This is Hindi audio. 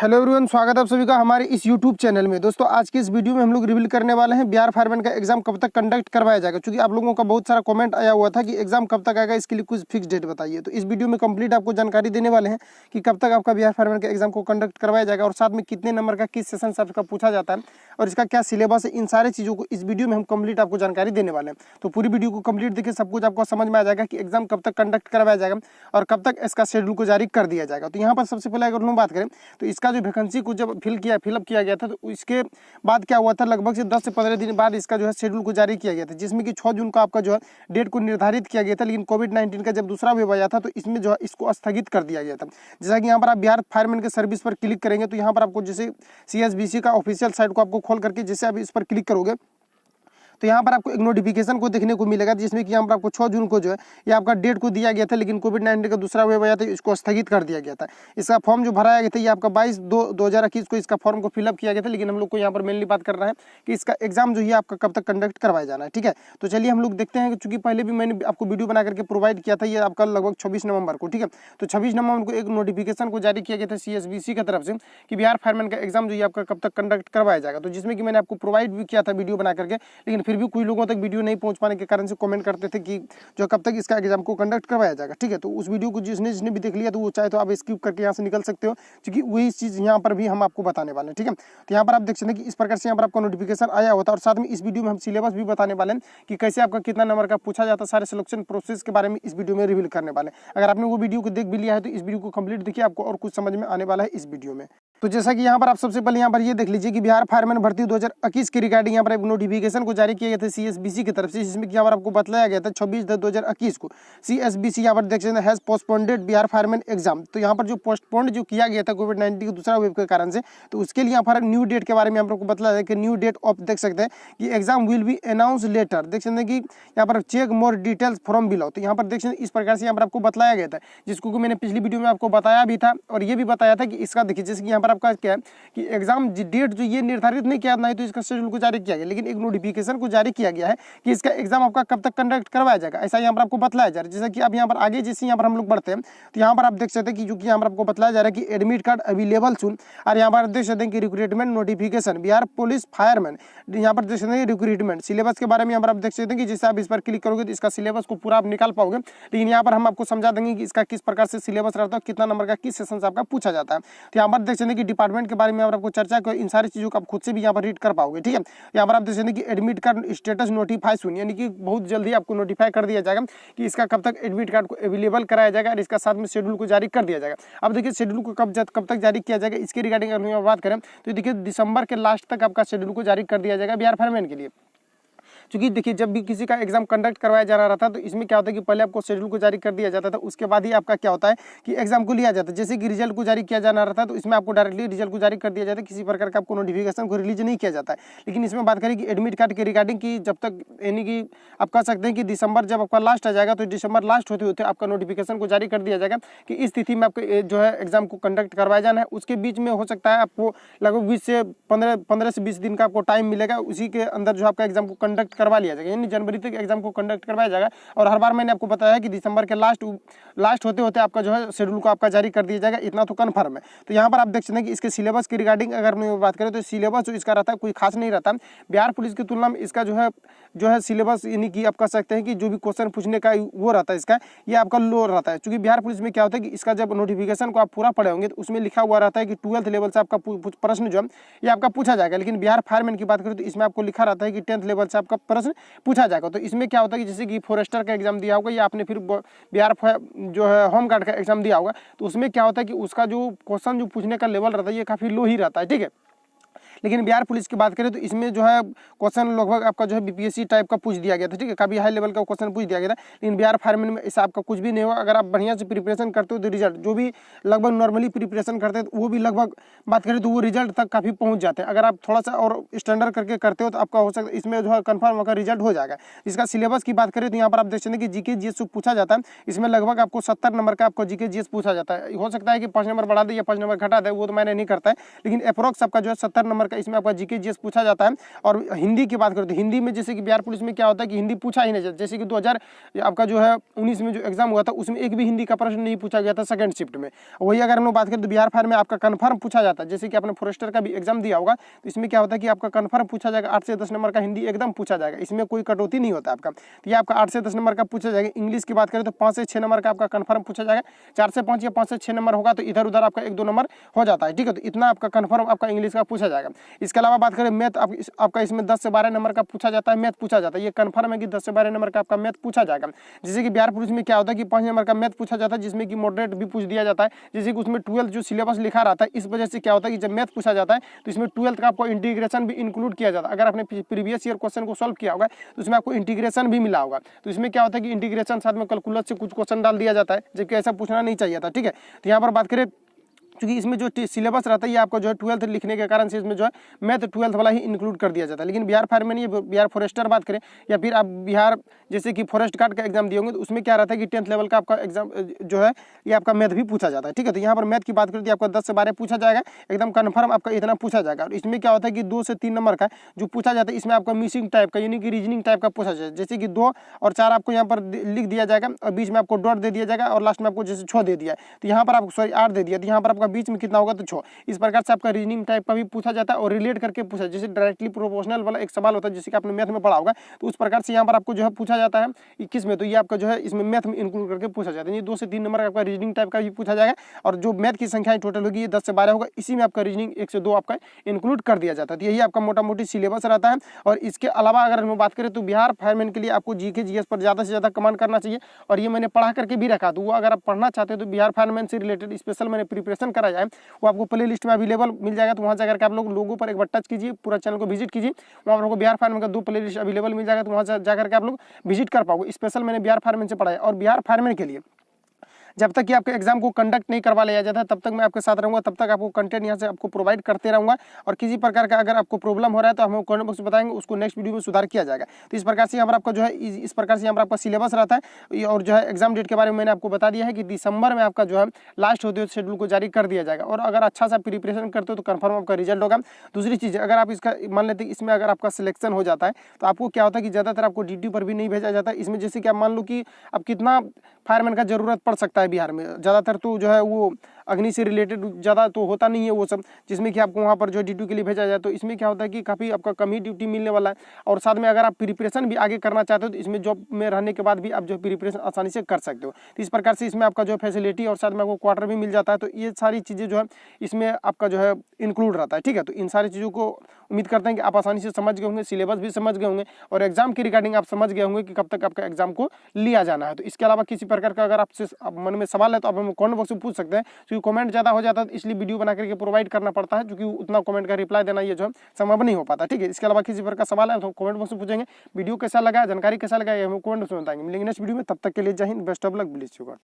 हेलो एवरीवन, स्वागत है आप सभी का हमारे इस यूट्यूब चैनल में। दोस्तों आज की इस वीडियो में हम लोग रिवील करने वाले हैं बिहार फायरमैन का एग्जाम कब तक कंडक्ट करवाया जाएगा। क्योंकि आप लोगों का बहुत सारा कमेंट आया हुआ था कि एग्जाम कब तक आएगा, इसके लिए कुछ फिक्स डेट बताइए। तो इस वीडियो में कंप्लीट आपको जानकारी देने वाले हैं कि कब तक आपका बिहार फायरमैन का एग्जाम को कंडक्ट करवाया जाएगा और साथ में कितने नंबर का किस सेशन से आपका पूछा जाता है और इसका क्या सिलेबस है। इन सारी चीज़ों को इस वीडियो में हम कंप्लीट आपको जानकारी देने वाले हैं। तो पूरी वीडियो को कंप्लीट देखिए, सब कुछ आपको समझ में आ जाएगा कि एग्जाम कब तक कंडक्ट करवाया जाएगा और कब तक इसका शेड्यूल को जारी कर दिया जाएगा। तो यहाँ पर सबसे पहले अगर हम बात करें तो इसका जो वैकेंसी को जब फिलअप किया गया था तो इसके बाद क्या हुआ था, लगभग से 10 से 15 दिन बाद इसका जो है शेड्यूल को जारी किया गया था, जिसमें कि 6 जून को आपका जो है डेट को निर्धारित किया गया था। लेकिन कोविड-19 का जब दूसरा वेव आया था तो इसमें जो है इसको स्थगित कर दिया गया था। जैसा कि यहाँ पर आप बिहार फायरमैन के सर्विस पर क्लिक करेंगे तो यहाँ पर आपको जैसे CSBC का ऑफिशियल साइट को आपको खोल करके जैसे आप इस पर क्लिक करोगे तो यहाँ पर आपको एक नोटिफिकेशन को देखने को मिलेगा, जिसमें कि यहाँ पर आपको 6 जून को जो है ये आपका डेट को दिया गया था। लेकिन कोविड-19 का दूसरा वेव आया था, इसको स्थगित कर दिया गया था। इसका फॉर्म जो भराया गया था ये आपका 22/2/2021 को इसका फॉर्म को फिलअप किया गया था। लेकिन हम लोग को यहाँ पर मेनली बात कर रहा है कि इसका एग्जाम जो है आपका कब तक कंडक्ट करवाया जाना है। ठीक है, तो चलिए हम लोग देखते हैं। चूंकि पहले भी मैंने आपको वीडियो बना करके प्रोवाइड किया था, ये आपका लगभग 26 नवंबर को। ठीक है, तो 26 नवंबर को एक नोटिफिकेशन को जारी किया गया था CSBC की तरफ से कि बिहार फायरमैन का एग्जाम जो है आपका कब तक कंडक्ट करवाया जाएगा। तो जिसमें कि मैंने आपको प्रोवाइड भी किया था वीडियो बना करके, लेकिन फिर भी कुछ लोगों तक वीडियो नहीं पहुंच पाने के कारण से कमेंट करते थे कि जो कब तक इसका एग्जाम को कंडक्ट करवाया जाएगा। ठीक है, तो उस वीडियो को जिसने भी देख लिया तो वो चाहे तो आप स्किप करके यहाँ से निकल सकते हो, क्योंकि वही चीज़ यहाँ पर भी हम आपको बताने वाले हैं। ठीक है, तो यहाँ पर आप देख सकते हैं कि इस प्रकार से यहाँ पर आपको नोटिफिकेशन आया होता है और साथ में इस वीडियो में हम सिलेबस भी बताने वाले हैं कि कैसे आपका कितना नंबर का पूछा जाता है। सारे सिलेक्शन प्रोसेस के बारे में इस वीडियो में रिवील करने वाले हैं। अगर आपने वो वीडियो को देख भी लिया है तो इस वीडियो को कंप्लीट देखिए, आपको और कुछ समझ में आने वाला है इस वीडियो में। तो जैसा कि यहाँ पर आप सबसे पहले यहाँ पर ये देख लीजिए कि बिहार फायरमैन भर्ती 2021 के रिगार्डिंग यहाँ पर एक नोटिफिकेशन को जारी किया गया था CSBC की तरफ से, जिसमें कि यहाँ पर आपको बताया गया था 26/10/2021 को CSBC यहाँ पर देख सकते हैं has postponed Bihar fireman exam. तो यहाँ पर जो पोस्टपोन्ड जो किया गया था कोविड-19 के दूसरा वेव के कारण से, तो उसके लिए यहाँ पर न्यू डेट के बारे में हम लोग को बताया है कि न्यू डेट ऑफ देख सकते हैं कि exam will be announce later. देख सकते हैं कि यहाँ पर check more details from below. तो यहाँ पर देख सकते हैं इस प्रकार से यहाँ पर आपको बताया गया था, जिसको मैंने पिछली वीडियो में आपको बताया भी था और ये भी बताया था कि इसका देखिए जैसे कि यहाँ पर आपका क्या है कि एग्जाम डेट जो ये निर्धारित नहीं किया, नहीं तो इसका शेड्यूल को जारी किया गया, लेकिन एक नोटिफिकेशन को जारी किया गया है कि इसका एग्जाम आपका कब तक कंडक्ट करवाया जाएगा। ऐसा यहाँ पर आपको बताया जा रहा है। जैसा कि अब यहाँ पर आगे जैसे यहाँ पर हम लोग बढ़ते हैं तो यहाँ पर आप देख सकते हैं कि जो कि यहाँ पर आपको बताया जा रहा है कि एडमिट कार्ड अवेलेबल सुन। और यहाँ पर देख सकते हैं कि recruitment notification Bihar police fireman, यहाँ पर देख सकते हैं रिक्रूटमेंट सिलेबस के बारे में यहाँ पर आप देख सकते हैं कि जैसे आप इस पर क्लिक करोगे तो इसका सिलेबस को पूरा आप निकाल पाओगे। लेकिन यहाँ पर हम आपको समझा देंगे कि इसका किस प्रकार से सिलेबस रहता है, कितना नंबर का किस सेशन से आपका पूछा जाता है। तो यहाँ पर देख सकते हैं कि डिपार्टमेंट के बारे में आपको चर्चा कर, इन सारी चीज़ों को आप खुद से भी यहाँ पर रीड कर पाओगे। ठीक है, यहाँ पर आप देख सकते हैं कि एडमिट कार्ड स्टेटस नोटिफाई सुन, यानी कि बहुत जल्दी आपको नोटिफाई कर दिया जाएगा कि इसका कब तक एडमिट कार्ड को अवेलेबल कराया जाएगा और इसका साथ में शेड्यूल को जारी कर दिया जाएगा। अब देखिए शेड्यूल को कब तक जारी किया जाएगा, इसके रिगार्डिंग अगर हम बात करें तो देखिए दिसंबर के लास्ट तक आपका शेड्यूल को जारी कर दिया जाएगा बिहार फायरमैन के लिए। क्योंकि देखिए जब भी किसी का एग्जाम कंडक्ट करवाया जा रहा था तो इसमें क्या होता है कि पहले आपको शेड्यूल को जारी कर दिया जाता था, उसके बाद ही आपका क्या होता है कि एग्जाम को लिया जाता है। जैसे कि रिजल्ट को जारी किया जाना रहता है तो इसमें आपको डायरेक्टली रिजल्ट को जारी कर दिया जाता है, किसी प्रकार का आपको नोटिफिकेशन को रिलीज नहीं किया जाता है। लेकिन इसमें बात करें कि एडमिट कार्ड के रिगार्डिंग की जब तक यानी कि आप कह सकते हैं कि दिसंबर जब आपका लास्ट आ जाएगा तो दिसंबर लास्ट होते होते आपका नोटिफिकेशन को जारी कर दिया जाएगा कि इस तिथि में आपको जो है एग्जाम को कंडक्ट करवाया जाना है। उसके बीच में हो सकता है आपको लगभग 15 से 20 दिन का आपको टाइम मिलेगा, उसी के अंदर जो आपका एग्जाम को कंडक्ट करवा लिया जाएगा, यानी जनवरी तक एग्जाम को कंडक्ट करवाया जाएगा। और हर बार मैंने आपको बताया है कि दिसंबर के लास्ट होते होते आपका जो है शेड्यूल को आपका जारी कर दिया जाएगा, इतना तो कन्फर्म है। तो यहाँ पर आप देख सकते हैं कि इसके सिलेबस की रिगार्डिंग अगर मैं बात करें तो सिलेबस जो इसका रहता है कोई खास नहीं रहता। बिहार पुलिस की तुलना में इसका जो है सिलेबस यानी कि आप कह सकते हैं कि जो भी क्वेश्चन पूछने का वो रहता है इसका, ये आपका लो रहता है। क्योंकि बिहार पुलिस में क्या होता है कि इसका जब नोटिफिकेशन को आप पूरा पढ़े होंगे तो उसमें लिखा हुआ रहता है कि 12th लेवल से आपका प्रश्न जो है ये आपका पूछा जाएगा। लेकिन बिहार फायरमैन की बात करें तो इसमें आपको लिखा रहता है कि 10th लेवल से आपका प्रश्न पूछा जाएगा। तो इसमें क्या होता है कि जैसे कि फॉरेस्टर का एग्जाम दिया होगा या आपने फिर बिहार जो है होम गार्ड का एग्जाम दिया होगा तो उसमें क्या होता है कि उसका जो क्वेश्चन जो पूछने का लेवल रहता है ये काफ़ी लो ही रहता है। ठीक है, लेकिन बिहार पुलिस की बात करें तो इसमें जो है क्वेश्चन लगभग आपका जो है BPSC टाइप का पूछ दिया गया था। ठीक है, काफ़ी हाई लेवल का क्वेश्चन पूछ दिया गया था। लेकिन बिहार फायरमैन में ऐसा आपका कुछ भी नहीं होगा। अगर आप बढ़िया से प्रिपरेशन करते हो तो रिजल्ट जो भी लगभग नॉर्मली प्रिपरेशन करते हैं तो वो भी लगभग बात करें तो वो रिजल्ट तक काफ़ी पहुँच जाते हैं। अगर आप थोड़ा सा और स्टैंडर्ड करके करते हो तो आपका हो सकता है इसमें जो है कन्फर्म होकर रिजल्ट हो जाएगा। इसका सिलेबस की बात करें तो यहाँ पर आप देख सकते हैं कि GK GS पूछा जाता है। इसमें लगभग आपको 70 नंबर का आपको GK GS पूछा जाता है। हो सकता है कि 5 नंबर बढ़ा दे या 5 नंबर घटा दे, वो तो मैंने नहीं करता है, लेकिन अप्रोक्स आपका जो है 70 नंबर का इसमें आपका जीके जीएस पूछा जाता है। और हिंदी की बात करें तो हिंदी में जैसे कि बिहार पुलिस में क्या होता है कि हिंदी पूछा ही नहीं जाता। जैसे कि 2000 आपका जो है 19 में जो एग्जाम हुआ था उसमें एक भी हिंदी का प्रश्न नहीं पूछा गया था सेकंड शिफ्ट में। वही अगर हम लोग बात करें तो बिहार फायर में आपका कन्फर्म पूछा जाता है। जैसे कि आपने फॉरेस्टर का भी एग्जाम दिया होगा तो इसमें क्या होता है कि आपका कन्फर्म पूछा जाएगा, 8 से 10 नंबर का हिंदी एकदम पूछा जाएगा, इसमें कोई कटौती नहीं होता आपका। तो ये आपका 8 से 10 नंबर का पूछा जाएगा। इंग्लिश की बात करें तो 5 से 6 नंबर का आपका कन्फर्म पूछा जाएगा। 4 से 5 या 5 से 6 नंबर होगा तो इधर उधर आपका 1-2 नंबर हो जाता है, ठीक है। तो इतना आपका कन्फर्म आपका इंग्लिश का पूछा जाएगा। इसके अलावा बात करें मैथ, आपका इसमें 10 से 12 नंबर का पूछा जाता है, मैथ पूछा जाता है। ये कन्फर्म है कि 10 से 12 नंबर का आपका मैथ पूछा जाएगा। जैसे कि बिहार पुलिस में क्या होता है कि 5 नंबर का मैथ पूछा जाता है, जिसमें कि मॉडरेट भी पूछ दिया जाता है। जैसे कि उसमें 12th जो सिलेबस लिखा रहता है, इस वजह से क्या होता है कि जब मैथ पूछा जाता है तो इसमें 12th का आपको इंटीग्रेशन भी इंक्लूड किया जाता है। अगर आपने प्रीवियस ईयर क्वेश्चन को सॉल्व किया होगा तो उसमें आपको इंटीग्रेशन भी मिला होगा। तो इसमें क्या होता है कि इंटीग्रेशन साथ में कैलकुलस से कुछ क्वेश्चन डाल दिया जाता है, जबकि ऐसा पूछना नहीं चाहिए था, ठीक है। तो यहाँ पर बात करें क्योंकि इसमें जो सिलेबस रहता है ये आपको जो है 12th लिखने के कारण से इसमें जो है मैथ 12th वाला ही इंक्लूड कर दिया जाता है। लेकिन बिहार फायर में नहीं, बिहार फॉरेस्टर बात करें या फिर आप बिहार जैसे कि फॉरेस्ट गार्ड का एग्जाम दिए होंगे तो उसमें क्या रहता है कि 10th लेवल का आपका एग्जाम जो है ये आपका मैथ भी पूछा जाता है, ठीक है। तो यहाँ पर मैथ की बात करें तो आपका 10 से 12 पूछा जाएगा, एकदम कन्फर्म आपका इतना पूछा जाएगा। और इसमें क्या होता है कि 2 से 3 नंबर का जो पूछा जाता है इसमें आपका मिसिंग टाइप का यानी कि रीजनिंग टाइप का पूछा जाए। जैसे कि 2 और 4 आपको यहाँ पर लिख दिया जाएगा और बीच में आपको डॉट दे दिया जाएगा और लास्ट में आपको जैसे 6 दे दिया तो यहाँ पर आपको सॉरी 8 दे दिया तो यहाँ पर आपका बीच में कितना होगा तो 6। इस प्रकार से आपका रीजनिंग टाइप का भी पूछा जाता है और रिलेट करके पूछा, जैसे डायरेक्टली प्रोपोर्शनल वाला एक सवाल होता है जैसे कि आपने मैथ में पढ़ा होगा तो उस प्रकार से यहाँ पर आपको जो है पूछा जाता है 21 में। तो ये आपका जो है इसमें मैथ में इंक्लूड करके पूछा जाता है। ये 2 से 3 नंबर का आपका रीजनिंग टाइप का भी पूछा जाएगा और जो मैथ की संख्या टोटल होगी ये 10 से 12 होगा, इसी में आपका रीजनिंग 1 से 2 आपका इंक्लूड कर दिया जाता है। तो यही आपका मोटा मोटी सिलेबस रहता है। और इसके अलावा अगर हम बात करें तो बिहार फायरमैन के लिए आपको जीके जीएस पर ज़्यादा से ज़्यादा कमांड करना चाहिए और ये मैंने पढ़ा करके भी रखा। तो वो अगर आप पढ़ना चाहते हो तो बिहार फायरमैन से रिलेटेड स्पेशल मैंने प्रिपरेशन कराया है, वो आपको प्ले लिस्ट में अवेलेबल मिल जाएगा। तो वहाँ जाकर के आप लोगों पर एक बार टच कीजिए, पूरा चैनल को विजिट कीजिए, वहाँ पर आपको बिहार फायरमैन का 2 प्ले लिस्ट अवेलेबल मिल जाएगा। तो वहाँ जाकर के आप लोग विजिट कर पाओगे। स्पेशल मैंने बिहार फायरमैन से पढ़ा है और बिहार फायरमैन के लिए जब तक कि आपके एग्जाम को कंडक्ट नहीं करवा लिया जाता है तब तक मैं आपके साथ रहूंगा, तब तक आपको कंटेंट यहाँ से आपको प्रोवाइड करते रहूंगा। और किसी प्रकार का अगर आपको प्रॉब्लम हो रहा है तो हम कमेंट बॉक्स में बताएंगे, उसको नेक्स्ट वीडियो में सुधार किया जाएगा। तो इस प्रकार से यहाँ पर आपका जो है इस प्रकार से यहाँ पर आपका सिलेबस रहता है। और जो है एग्जाम डेट के बारे में मैंने आपको बता दिया है कि दिसंबर में आपका जो है लास्ट होते हुए शेड्यूल को जारी कर दिया जाएगा। और अगर अच्छा सा प्रिपरेशन करते हो तो कन्फर्म आपका रिजल्ट होगा। दूसरी चीज़ अगर आप इसका मान लेते हैं इसमें अगर आपका सिलेक्शन हो जाता है तो आपको क्या होता है कि ज़्यादातर आपको ड्यूटी पर भी नहीं भेजा जाता है। इसमें जैसे कि आप मान लो कि अब कितना फायरमैन का जरूरत पड़ सकता है बिहार में, ज़्यादातर तो जो है वो अग्नि से रिलेटेड ज़्यादा तो होता नहीं है वो सब, जिसमें कि आपको वहाँ पर जो ड्यूटी के लिए भेजा जाए। तो इसमें क्या होता है कि काफ़ी आपका कम ही ड्यूटी मिलने वाला है। और साथ में अगर आप प्रिपरेशन भी आगे करना चाहते हो तो इसमें जॉब में रहने के बाद भी आप जो प्रिपरेशन आसानी से कर सकते हो। तो इस प्रकार से इसमें आपका जो फैसिलिटी और साथ में आपको क्वार्टर भी मिल जाता है। तो ये सारी चीज़ें जो है इसमें आपका जो है इंक्लूड रहता है, ठीक है। तो इन सारी चीज़ों को उम्मीद करते हैं कि आप आसानी से समझ गए होंगे, सिलेबस भी समझ गए होंगे और एग्जाम की रिगार्डिंग आप समझ गए होंगे कि कब तक आपका एग्जाम को लिया जाना है। तो इसके अलावा किसी प्रकार का अगर आपसे मन में सवाल है तो आप हमें कमेंट बॉक्स में पूछ सकते हैं, क्योंकि कमेंट ज़्यादा हो जाता है तो इसलिए वीडियो बना करके प्रोवाइड करना पड़ता है, क्योंकि उतना कमेंट का रिप्लाई देना ये जो है संभव नहीं हो पाता, ठीक है। इसके अलावा किसी प्रकार का सवाल है तो कमेंट बॉक्स में पूछेंगे। वीडियो कैसा लगा, जानकारी कैसा लगा ये हमें कमेंट बॉक्स में बताएंगे। मिलेंगे नेक्स्ट वीडियो में, तब तक के लिए जय Hind, best of luck, bless you God.